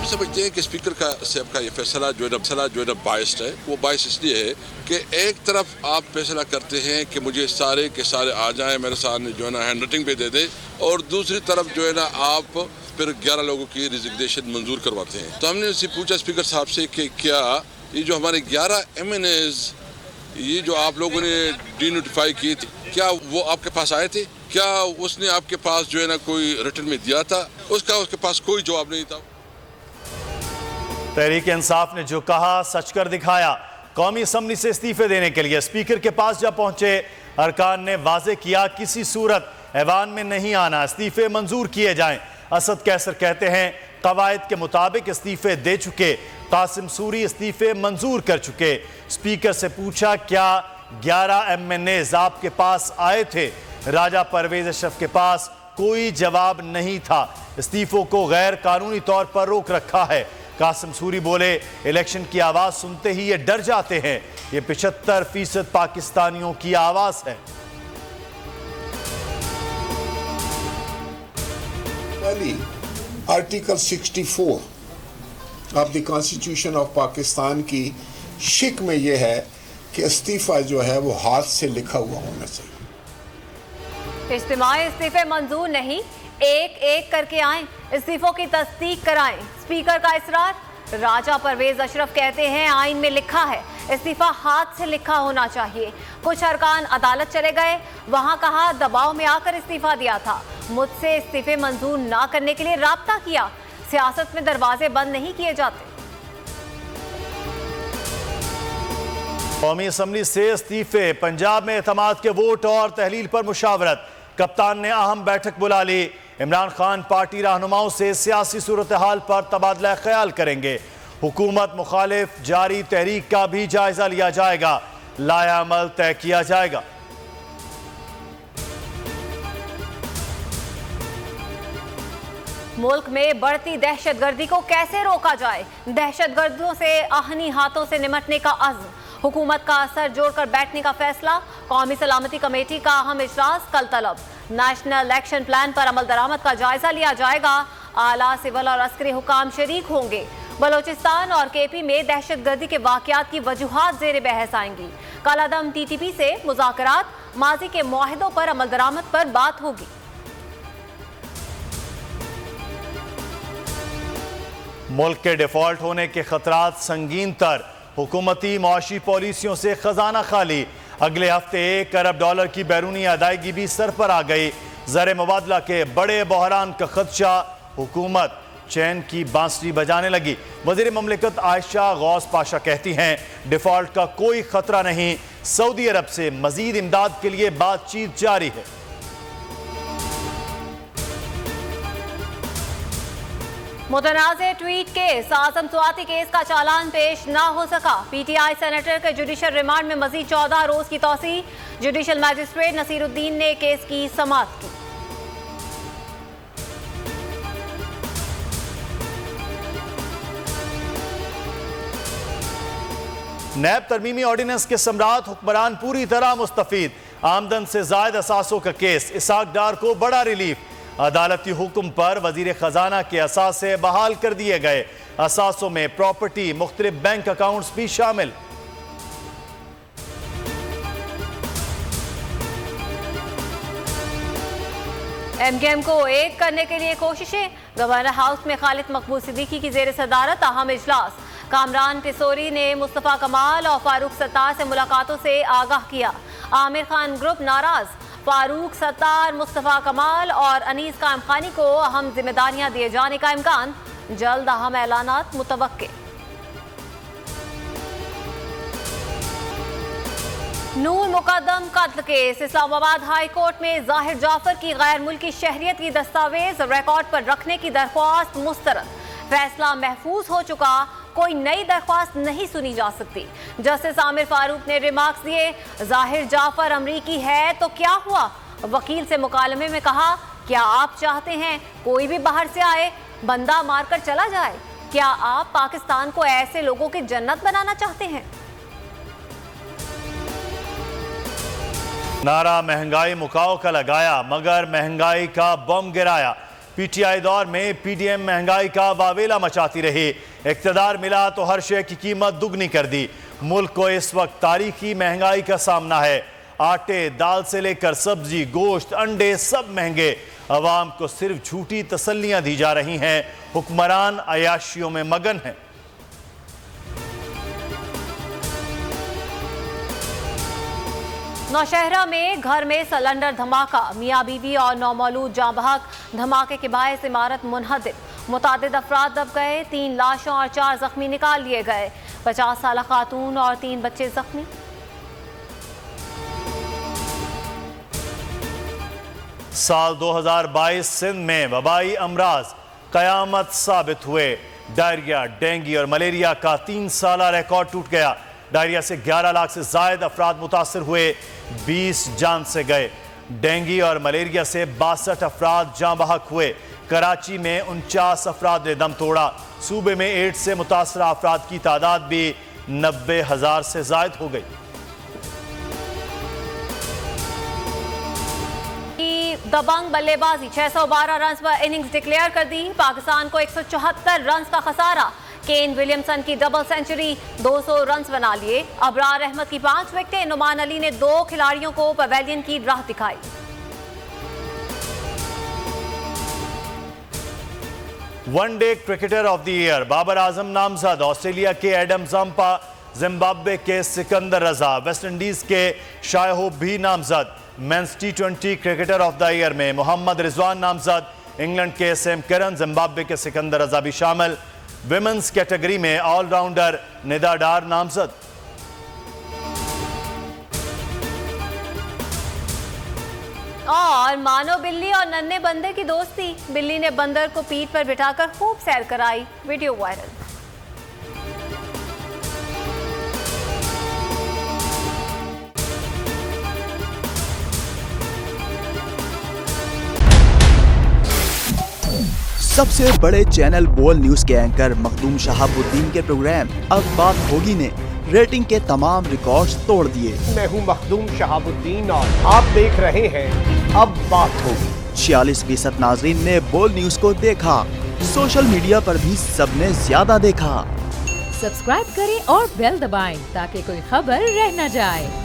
भी समझते हैं कि स्पीकर का साहब का ये फैसला जो है ना बाइस्ड है। वो बाइस इसलिए है कि एक तरफ आप फैसला करते हैं कि मुझे सारे के सारे आ जाएं मेरे सामने जो है ना हैंड राइटिंग पे दे दे, और दूसरी तरफ जो है ना आप फिर 11 लोगों की रिजिग्नेशन मंजूर करवाते हैं। तो हमने उससे पूछा स्पीकर साहब से कि क्या ये जो हमारे 11 MNAs ये जो आप लोगों ने डीनोटिफाई किए थे, क्या वो आपके पास आए थे? क्या उसने आपके पास जो है ना कोई रिटर्न में दिया था? उसके पास कोई जवाब नहीं था। तहरीक इंसाफ ने जो कहा सच कर दिखाया। कौमी असम्बली से इस्तीफे देने के लिए स्पीकर के पास जब पहुंचे, अरकान ने वाजे किया किसी सूरत ऐवान में नहीं आना, इस्तीफे मंजूर किए जाएं। असद कैसर कहते हैं कवायद के मुताबिक इस्तीफे दे चुके, कासिम सूरी इस्तीफे मंजूर कर चुके। स्पीकर से पूछा क्या 11 MNAs आपके पास आए थे? राजा परवेज अशरफ के पास कोई जवाब नहीं था। इस्तीफों को गैर कानूनी तौर पर रोक रखा है। कासिम सूरी बोले इलेक्शन की आवाज सुनते ही ये डर जाते हैं। ये 75% पाकिस्तानियों की आवाज है। Article 64 of the constitution of Pakistan की शिक में यह है कि इस्तीफा जो है वो हाथ से लिखा हुआ होना चाहिए। इज्तिमाई इस्तीफे मंजूर नहीं, एक एक करके आएं, इस्तीफों की तस्दीक कराएं। स्पीकर का इसरार। राजा परवेज अशरफ कहते हैं आइन में लिखा है इस्तीफा हाथ से लिखा होना चाहिए। कुछ अरकान अदालत चले गए, वहां कहा दबाव में आकर इस्तीफा दिया था। मुझसे इस्तीफे मंजूर ना करने के लिए राब्ता किया। सियासत में दरवाजे बंद नहीं किए जाते। कौमी असम्बली से इस्तीफे, पंजाब में एतमाद के वोट और तहलील पर मुशावरत। कप्तान ने अहम बैठक बुला ली। इमरान खान पार्टी रहनुमाओं से सियासी सूरत हाल पर तबादला ख्याल करेंगे। हुकूमत मुखालिफ जारी तहरीक का भी जायजा लिया जाएगा, लाया अमल तय किया जाएगा। मुल्क में बढ़ती दहशतगर्दी को कैसे रोका जाए? दहशतगर्दों से आहनी हाथों से निपटने का अज़्म। हुकूमत का असर जोड़कर बैठने का फैसला। कौमी सलामती कमेटी का अहम इजलास कल तलब। नेशनल एक्शन प्लान पर अमल दरामद का जायजा लिया जाएगा। आला सिविल और अस्करी हुकाम शरीक होंगे। बलोचिस्तान और KP में दहशतगर्दी के वाकयात की वजूहात ज़ेर बहस आएंगी। कालादम TTP से मुज़ाकरात, माजी के मुआहिदों पर अमल दरामद पर बात होगी। मुल्क के डिफॉल्ट होने के खतरात संगीन तर। हुकूमती मुआशी पॉलिसियों से खजाना खाली। अगले हफ्ते $1 अरब की बैरूनी अदायगी भी सर पर आ गई। ज़र मुबादला के बड़े बहरान का खदशा। हुकूमत चैन की बांसुरी बजाने लगी। वज़ीर ममलिकत आयशा गौस पाशा कहती हैं डिफॉल्ट का कोई खतरा नहीं, सऊदी अरब से मजीद इमदाद के लिए बातचीत जारी है। मुतनाज़े ट्वीट केस, आज़म स्वाति केस का चालान पेश ना हो सका। PTI सेनेटर के जुडिशल रिमांड में मजीद 14 रोज की तौसी। जुडिशल मैजिस्ट्रेट नसीरुद्दीन ने केस की समाअत की। नैब तरमीमी ऑर्डिनेंस के सम्राट, हुक्मरान पूरी तरह मुस्तफीद। आमदन से जायद असासों का केस, इसाक डार को बड़ा रिलीफ। अदालती हुक्म पर वजीर खजाना के असासे बहाल कर दिए गए। असासों में प्रॉपर्टी, मुख्तलिफ बैंक अकाउंट्स भी शामिल। MKM को एक करने के लिए कोशिशें। गवर्नर हाउस में खालिद मकबूल सिद्दीकी की जेर सदारत अहम इजलास। कामरान पिसोरी ने मुस्तफ़ा कमाल और फारूक सत्तार से मुलाकातों से आगाह किया। आमिर खान ग्रुप नाराज। फारूक सत्तार, मुस्तफ़ा कमाल और अनीस कायम खानी को अहम जिम्मेदारियां दिए जाने का इम्कान। जल्द अहम ऐलानात मुतवक्के। नूर मुकद्दम कत्ल केस, इस्लामाबाद हाई कोर्ट में जाहिर जाफर की गैर मुल्की शहरियत की दस्तावेज रिकॉर्ड पर रखने की दरख्वास्त मुस्तरद। फैसला महफूज हो चुका, कोई नई दरख्वास्त नहीं सुनी जा सकती। जस्टिस आमिर फारूक ने रिमार्क्स दिए, जाहिर जाफर अमरीकी है तो क्या हुआ? वकील से मुकालमे में कहा, क्या आप चाहते हैं कोई भी बाहर से आए, बंदा मारकर चला जाए? क्या आप पाकिस्तान को ऐसे लोगों की जन्नत बनाना चाहते हैं? नारा महंगाई मुकाओ का लगाया, मगर महंगाई का बम गिराया। पीटीआई दौर में पीडीएम महंगाई का वावेला मचाती रही। इक़्तिदार मिला तो हर शे की कीमत दुगनी कर दी। मुल्क को इस वक्त तारीखी महंगाई का सामना है। आटे, दाल से लेकर सब्जी, गोश्त, अंडे सब महंगे। अवाम को सिर्फ झूठी तसल्लियां दी जा रही हैं। हुक्मरान अयाशियों में मगन हैं। नौशहरा में घर में सिलेंडर धमाका, मियां बीवी और नौमौलूद जाँ बहक। धमाके के बायस इमारत मुनहदिम, मुतादिद अफराद दब गए। 3 लाशों और 4 जख्मी निकाल लिए गए। 50 साल खातून और 3 बच्चे जख्मी। साल 2022 सिंध में वबाई अमराज कयामत साबित हुए। डायरिया, डेंगू और मलेरिया का 3 साला रिकॉर्ड टूट गया। डायरिया से 11 लाख से जायद अफराद मुतासर हुए, 20 जान से गए। डेंगू और मलेरिया से 62 अफराद जाँ बहक हुए। कराची में 49 अफराद ने दम तोड़ा। सूबे में एड्स से मुतासरा अफराद की तादाद भी 90,000 से जायद हो गई। दबंग बल्लेबाजी, 612 रन पर इनिंग्स डिक्लेयर कर दी। पाकिस्तान को 174 रन का खसारा। केन विलियमसन की डबल सेंचुरी, 200 रन बना लिए। अबरार अहमद की 5 विकेटें। नुमान अली ने 2 खिलाड़ियों को पवेलियन की राह दिखाई। One day cricketer of the year Babar Azam नामजद। ऑस्ट्रेलिया के एडम जंपा, जिम्बाब्वे के सिकंदर रजा, वेस्ट इंडीज के शायहोब भी नामजद। Men's T20 cricketer of the year में मोहम्मद रिजवान नामजद। इंग्लैंड के सैम करन, जिम्बाब्वे के सिकंदर रजा भी शामिल। विमेंस कैटेगरी में ऑलराउंडर निदा डार नामजद। और मानो बिल्ली और नन्हे बंदर की दोस्ती, बिल्ली ने बंदर को पीठ पर बिठाकर खूब सैर कराई। Video viral. सबसे बड़े चैनल बोल न्यूज के एंकर मखदूम शहाबुद्दीन के प्रोग्राम अब बात होगी ने रेटिंग के तमाम रिकॉर्ड्स तोड़ दिए। मैं हूं मखदूम शहाबुद्दीन और आप देख रहे हैं अब बात होगी। 46% नाजरीन ने बोल न्यूज को देखा। सोशल मीडिया पर भी सबने ज्यादा देखा। सब्सक्राइब करें और बेल दबाएं ताकि कोई खबर रह न जाए।